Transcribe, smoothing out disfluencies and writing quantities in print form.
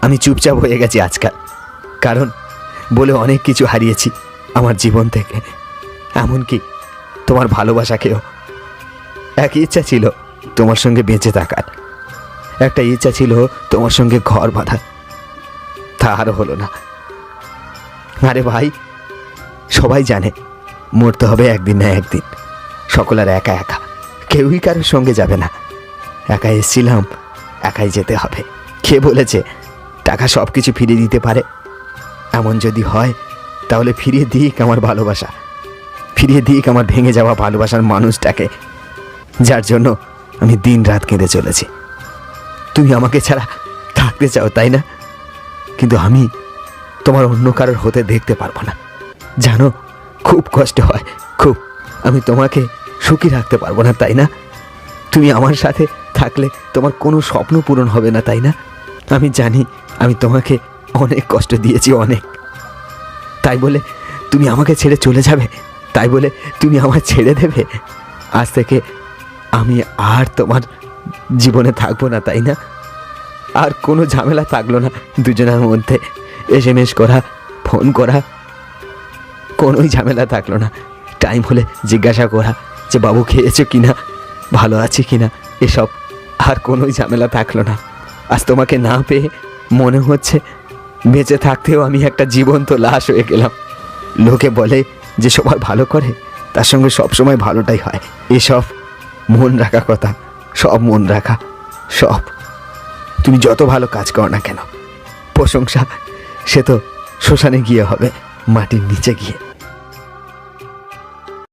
আমি চুপচাপ হয়ে গেছি আজকাল, কারণ বলে অনেক কিছু হারিয়েছি আমার জীবন থেকে, এমনকি তোমার ভালোবাসাকেও। একই ইচ্ছা ছিল তোমার সঙ্গে বেঁচে থাকার, একটা ইচ্ছা ছিল তোমার সঙ্গে ঘর বাঁধার, তা আর হলো না। আরে ভাই, সবাই জানে মরতে হবে একদিন না একদিন, সকলের একা একা, কেউই কারোর সঙ্গে যাবে না। একাই এসেছিলাম, একাই যেতে হবে। কে বলেছে টাকা সব কিছু ফিরিয়ে দিতে পারে? এমন যদি হয় তাহলে ফিরিয়ে দিক আমার ভালোবাসা, ফিরিয়ে দিক আমার ভেঙে যাওয়া ভালোবাসার মানুষটাকে, যার জন্য আমি দিন রাত কেঁদে চলেছি। তুমি আমাকে ছাড়া থাকতে চাও, তাই না? কিন্তু আমি তোমার অন্য কারোর হতে দেখতে পারবো না, জানো, খুব কষ্ট হয়, খুব। আমি তোমাকে সুখী রাখতে পারবো না, তাই না? তুমি আমার সাথে থাকলে তোমার কোনো স্বপ্ন পূরণ হবে না, তাই না? আমি জানি আমি তোমাকে অনেক কষ্ট দিয়েছি, অনেক। তাই বলে তুমি আমাকে ছেড়ে চলে যাবে? তাই বলে তুমি আমায় ছেড়ে দেবে? আজ থেকে আমি আর তোমার জীবনে থাকবো না, তাই না? আর কোনো ঝামেলা থাকলো না দুজনের মধ্যে, SMS করা, ফোন করা, কোনোই ঝামেলা থাকলো না। টাইম হলে জিজ্ঞাসা করা যে বাবু খেয়েছো কিনা, ভালো আছে কিনা, এসব আর কোনোই ঝামেলা থাকলো না। আজ তোমাকে না পেয়ে মনে হচ্ছে বেঁচে থাকতেও আমি একটা জীবন্ত লাশ হয়ে গেলাম। লোকে বলে যে সবার ভালো করে তার সঙ্গে সবসময় ভালোটাই হয়, এসব মন রাখা কথা, সব মন রাখা, সব। তুমি যত ভালো কাজ করো না কেন, প্রশংসা সে তো শ্মশানে গিয়ে হবে, মাটির নিচে গিয়ে।